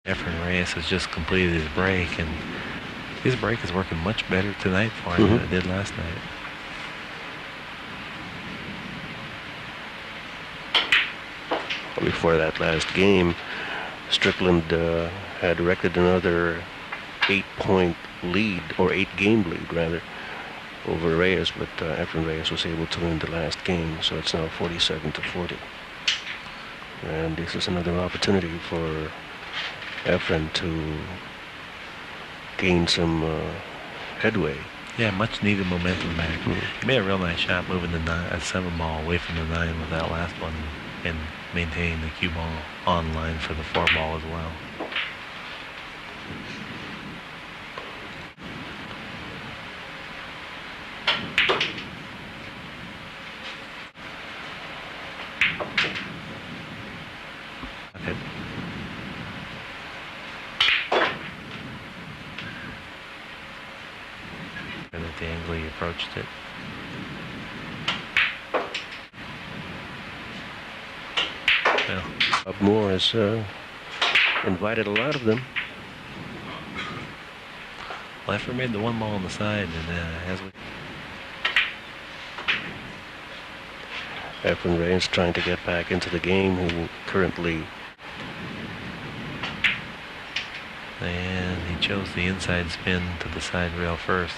Efren Reyes has just completed his break, and his break is working much better tonight for him than it did last night. Before that last game, Strickland had erected another 8-point lead, or 8-game lead rather, over Reyes, but Efren Reyes was able to win the last game, so it's now 47-40. And this is another opportunity for Efren to gain some headway. Yeah, much needed momentum back. He made a real nice shot moving the 7-ball away from the 9 with that last one, and maintaining the cue ball on line for the 4-ball as well. Okay. And at the angle he approached it. Well, Bob Moore has invited a lot of them. Efren made the 1-ball on the side, and as we... Efren Reyes trying to get back into the game, who currently... And he chose the inside spin to the side rail first.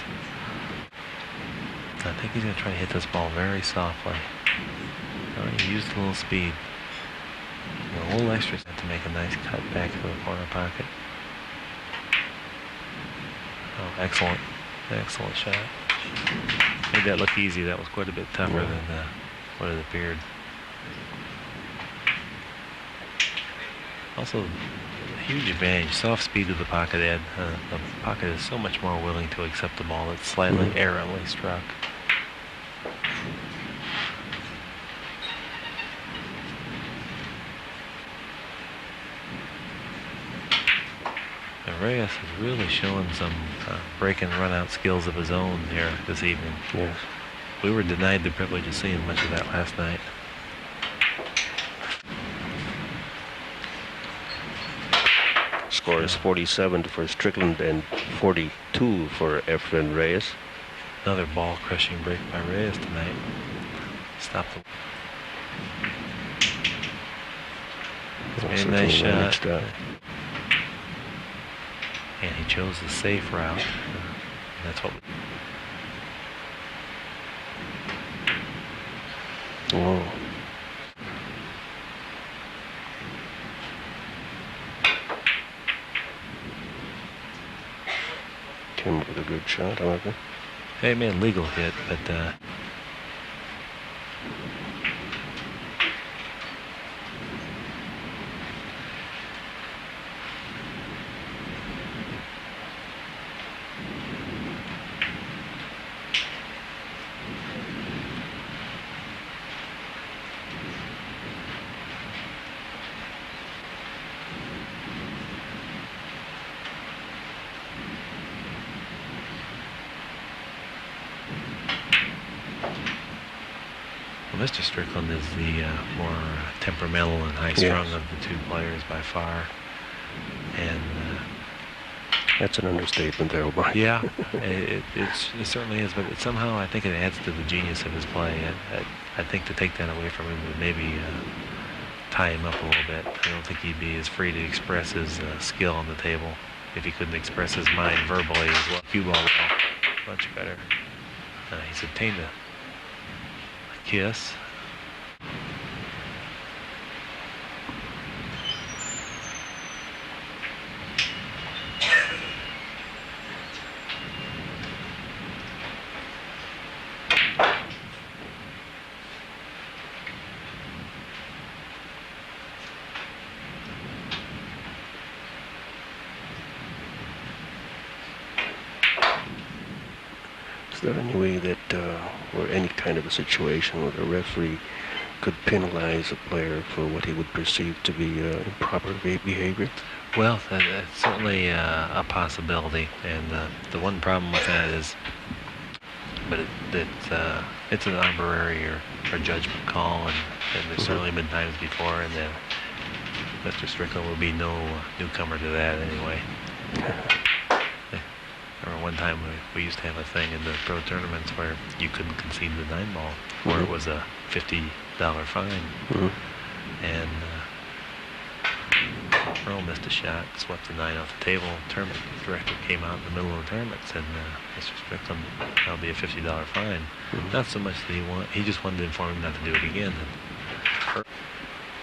I think he's going to try to hit this ball very softly. He used a little speed. A little extra to make a nice cut back to the corner pocket. Oh, excellent. Excellent shot. Made that look easy. That was quite a bit tougher than what it appeared. Also, a huge advantage. Soft speed of the pocket, Ed. The pocket is so much more willing to accept the ball that's slightly errantly struck. Reyes is really showing some break and run out skills of his own here this evening. Yes. We were denied the privilege of seeing much of that last night. Score is 47 for Strickland and 42 for Efren Reyes. Another ball crushing break by Reyes tonight. Stop the... Made a nice shot. And he chose the safe route. That's what... Whoa. Came up with a good shot, however. He made a legal hit, but... Mr. Strickland is the more temperamental and high-strung of the two players by far, and that's an understatement there, O'Brien. Yeah, it certainly is, but somehow I think it adds to the genius of his play. I think to take that away from him would maybe tie him up a little bit. I don't think he'd be as free to express his skill on the table if he couldn't express his mind verbally as well. Cue ball much better. He's obtained a kiss. Is there any way that, or any kind of a situation where the referee could penalize a player for what he would perceive to be improper behavior? Well, that's certainly a possibility, and the one problem with that is, it's an arbitrary or judgment call, and there's certainly been times before, and Mr. Strickland will be no newcomer to that anyway. I remember one time we used to have a thing in the pro tournaments where you couldn't concede the 9-ball, or it was a $50 fine. And Earl missed a shot, swept the 9 off the table. Tournament director came out in the middle of the tournament and said, Mr. Strickland, that'll be a $50 fine. Not so much that he just wanted to inform him not to do it again.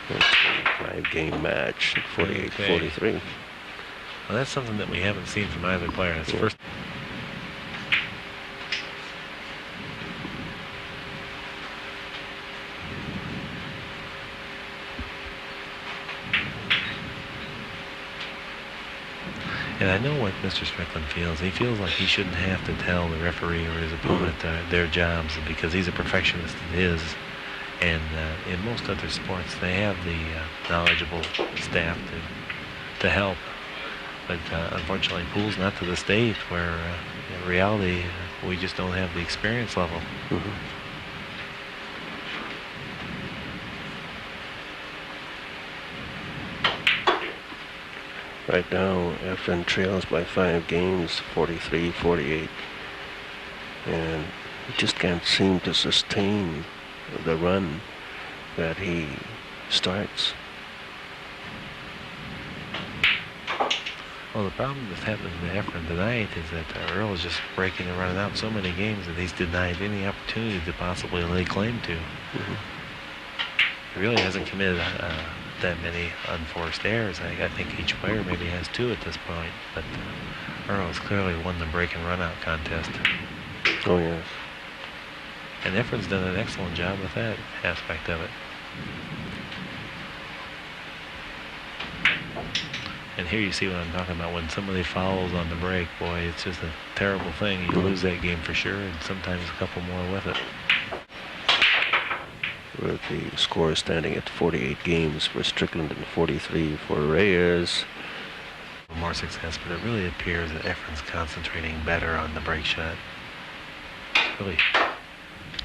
It's a 5-game match, 48-43. Well, that's something that we haven't seen from either player. It's first. And I know what Mr. Strickland feels. He feels like he shouldn't have to tell the referee or his opponent their jobs, because he's a perfectionist in his. And in most other sports, they have the knowledgeable staff to help. But unfortunately, pool's not to the state where, in reality, we just don't have the experience level. Right now, Efren trails by 5 games, 43-48. And he just can't seem to sustain the run that he starts. Well, the problem that's happening to Efren tonight is that Earl is just breaking and running out so many games that he's denied any opportunity to possibly lay claim to. He really hasn't committed that many unforced errors. I think each player maybe has 2 at this point, but Earl has clearly won the break and run out contest. Oh, yes. And Efren's done an excellent job with that aspect of it. And here you see what I'm talking about. When somebody fouls on the break, boy, it's just a terrible thing. You lose that game for sure, and sometimes a couple more with it. With the score standing at 48 games for Strickland and 43 for Reyes. More success, but it really appears that Efren's concentrating better on the break shot. Really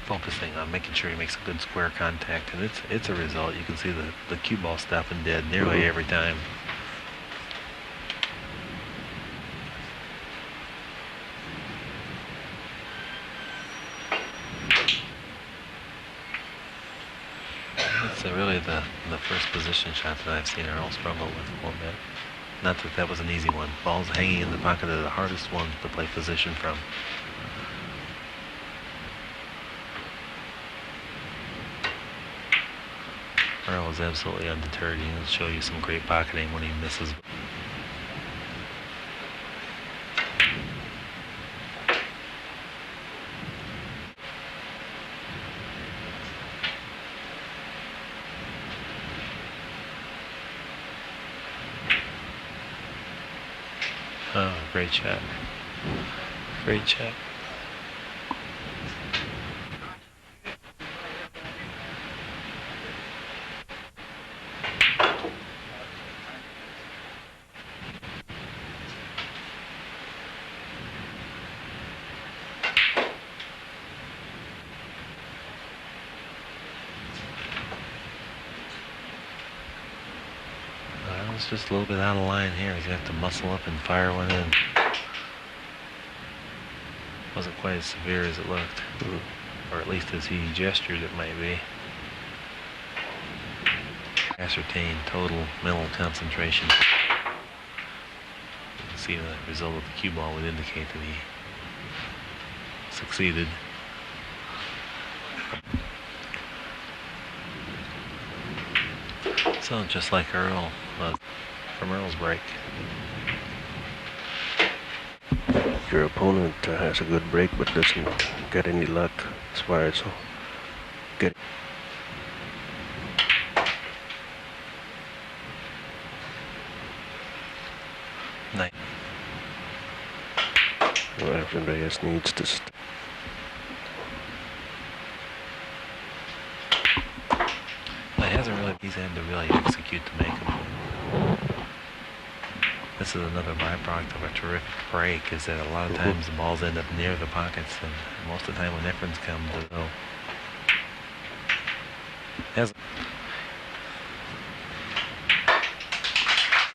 focusing on making sure he makes a good square contact, and it's a result. You can see the cue ball stopping dead nearly every time. It's really the first position shot that I've seen Earl struggle with a little bit. Not that that was an easy one. Balls hanging in the pocket are the hardest ones to play position from. Earl is absolutely undeterred. He'll show you some great pocketing when he misses. Oh, great shot. Great shot. It's just a little bit out of line here. He's going to have to muscle up and fire one in. Wasn't quite as severe as it looked, or at least as he gestured it might be. Ascertain total mental concentration. You can see the result of the cue ball would indicate that he succeeded. So just like Earl, from Earl's break. Your opponent has a good break but doesn't get any luck as far as get. Nice. Well, Efren Reyes needs to he's had to really execute to make them. This is another byproduct of a terrific break, is that a lot of times the balls end up near the pockets, and most of the time when Efren's come to go.